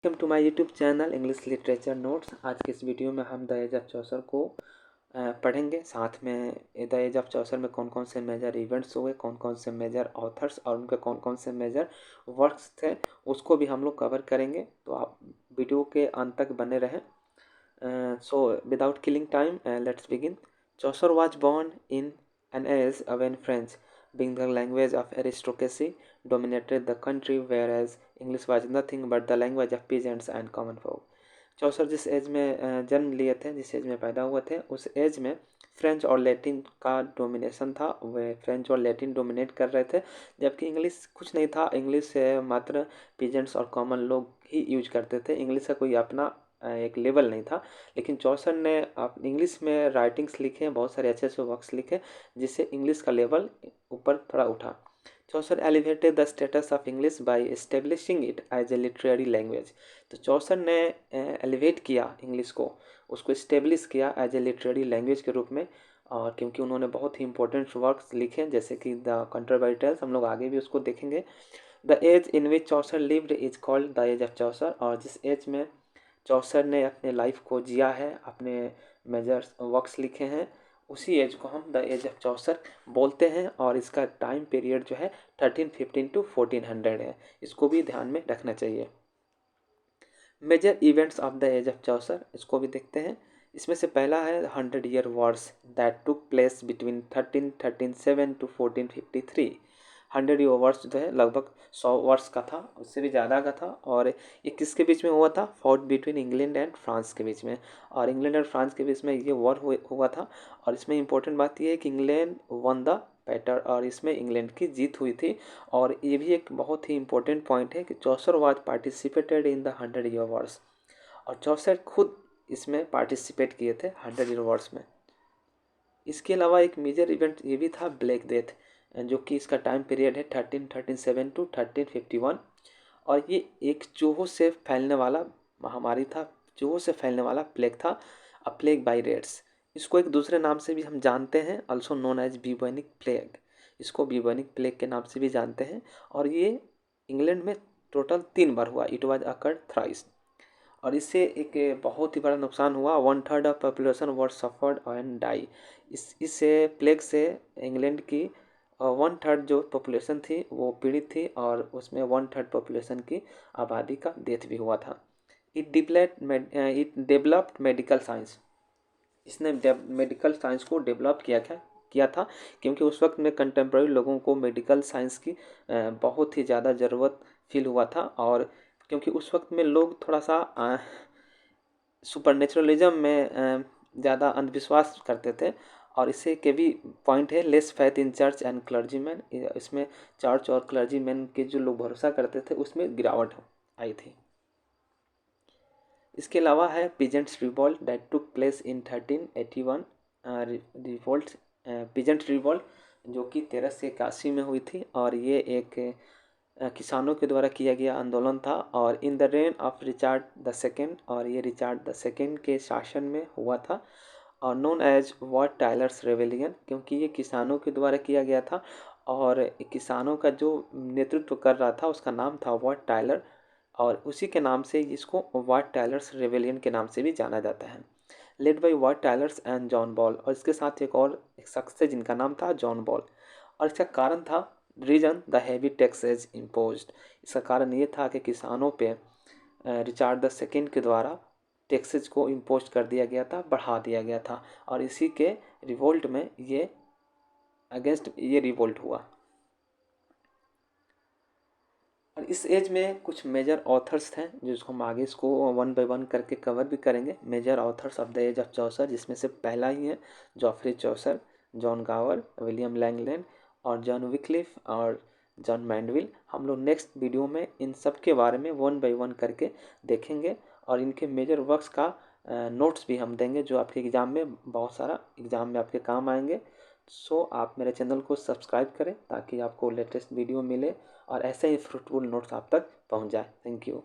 Welcome to my YouTube channel English literature notes. आज के इस वीडियो में हम द एज ऑफ चौसर को पढ़ेंगे। साथ में द एज ऑफ चौसर में कौन कौन से मेजर इवेंट्स हुए, कौन कौन से मेजर ऑथर्स और उनके कौन कौन से मेजर वर्क्स थे, उसको भी हम लोग कवर करेंगे। तो आप वीडियो के अंत तक बने रहें। So without killing time, let's begin. Chaucer was born in an age when French, being the language of aristocracy, dominated the country, whereas English was nothing but the language of peasants and common folk. चौसर जिस as में जन्म लिए थे, जिस as में पैदा हुए थे, उस एज में फ्रेंच और लैटिन का डोमिनेशन था। वे फ्रेंच और लैटिन डोमिनेट कर रहे थे, जबकि इंग्लिश कुछ नहीं था। इंग्लिश मात्र पीजेंट्स और कॉमन लोग ही यूज करते थे। इंग्लिश का कोई अपना एक लेवल नहीं था। लेकिन चौसर ने इंग्लिश में राइटिंग्स लिखे, बहुत सारे अच्छे अच्छे वर्क्स लिखे, जिससे इंग्लिश का लेवल ऊपर थोड़ा उठा। Chaucer elevated the status of English by establishing it as a literary language. तो चौसर ने एलिवेट किया इंग्लिश को, उसको इस्टेब्लिश किया एज ए लिटरेरी लैंग्वेज के रूप में। और क्योंकि उन्होंने बहुत ही इंपॉर्टेंट वर्क्स लिखे, जैसे कि द कंट्रोवर्सी टेल्स, हम लोग आगे भी उसको देखेंगे। The age in which Chaucer lived is called the age of Chaucer. और जिस एज में चौसर ने अपने लाइफ को जिया है, अपने मेजर्स वर्क्स लिखे हैं, उसी एज को हम द एज ऑफ चौसर बोलते हैं। और इसका टाइम पीरियड जो है 1315 to 1400 है। इसको भी ध्यान में रखना चाहिए। Major events of the age of Chaucer, इसको भी देखते हैं। इसमें से पहला है 100 year wars that took place between 1337 to 1453। 100 year wars जो है लगभग 100 वर्ष का था, उससे भी ज़्यादा का था। और ये किसके बीच में हुआ था? Fought between England and France के बीच में। और इंग्लैंड और फ्रांस के बीच में ये वॉर हुआ था। और इसमें इंपॉर्टेंट बात यह है कि इंग्लैंड वन द बैटल, और इसमें इंग्लैंड की जीत हुई थी। और ये भी एक बहुत ही इंपॉर्टेंट पॉइंट है कि Chaucer was participated in the 100 year wars. और चौसर खुद इसमें पार्टिसिपेट किए थे 100 ईयर वॉर्स में। इसके अलावा एक मेजर इवेंट ये भी था, ब्लैक डेथ, जो कि इसका टाइम पीरियड है 1337 to 1351। और ये एक चूहों से फैलने वाला महामारी था, चूहों से फैलने वाला प्लेग था, अ प्लेग बाई रेट्स। इसको एक दूसरे नाम से भी हम जानते हैं, ऑल्सो नोन एज बीबोनिक प्लेग। इसको बीबोनिक प्लेग के नाम से भी जानते हैं। और ये इंग्लैंड में टोटल 3 बार हुआ, इट वाज अकर्ड थ्राइस। और इससे एक बहुत ही बड़ा नुकसान हुआ, 1/3 of population were suffered and die. इससे प्लेग से इंग्लैंड की 1/3 जो पॉपुलेशन थी वो पीड़ित थी, और उसमें 1/3 पॉपुलेशन की आबादी का डेथ भी हुआ था। It developed medical science. इसने मेडिकल साइंस को डेवलप किया था, क्योंकि उस वक्त में कंटेम्प्रेरी लोगों को मेडिकल साइंस की बहुत ही ज़्यादा ज़रूरत फील हुआ था। और क्योंकि उस वक्त में लोग थोड़ा सा सुपरनेचुरलिज्म में ज़्यादा अंधविश्वास करते थे। और इससे के भी पॉइंट है, less faith in church and clergyman. इसमें चर्च और क्लर्जीमैन के जो लोग भरोसा करते थे उसमें गिरावट आई थी। इसके अलावा है peasants revolt that took place in 1381। Revolt, peasant revolt, जो कि 1381 में हुई थी। और ये एक किसानों के द्वारा किया गया आंदोलन था, और in the rain of Richard the second. और ये रिचार्ड द सेकेंड के शासन में हुआ था, और नोन एज वॉट टाइलर्स रेवेलियन, क्योंकि ये किसानों के द्वारा किया गया था। और किसानों का जो नेतृत्व कर रहा था उसका नाम था वॉट टाइलर, और उसी के नाम से इसको वॉट टाइलर्स रेवेलियन के नाम से भी जाना जाता है। Led by Wat Tylers and John Ball. और इसके साथ एक शख्स थे जिनका नाम था जॉन बॉल। और इसका कारण था reason the heavy taxes imposed. इसका कारण ये था कि किसानों पे रिचार्ड द सेकेंड के द्वारा टैक्सेज को इम्पोज कर दिया गया था, बढ़ा दिया गया था। और इसी के रिवोल्ट में ये अगेंस्ट ये रिवोल्ट हुआ। और इस एज में कुछ मेजर ऑथर्स थे, जिसको हम आगे इसको 1 by 1 करके कवर भी करेंगे। Major authors of the age of Chaucer, जिसमें से पहला ही है Geoffrey Chaucer, John Gower, William Langland, और जॉन विक्लिफ, और जॉन मैंडविल। हम लोग नेक्स्ट वीडियो में इन सब के बारे में 1 by 1 करके देखेंगे। और इनके मेजर वर्क्स का नोट्स भी हम देंगे, जो आपके एग्ज़ाम में बहुत सारा एग्ज़ाम में आपके काम आएंगे। सो आप मेरे चैनल को सब्सक्राइब करें ताकि आपको लेटेस्ट वीडियो मिले और ऐसे ही फ्रूटफुल नोट्स आप तक पहुंच जाए। Thank you.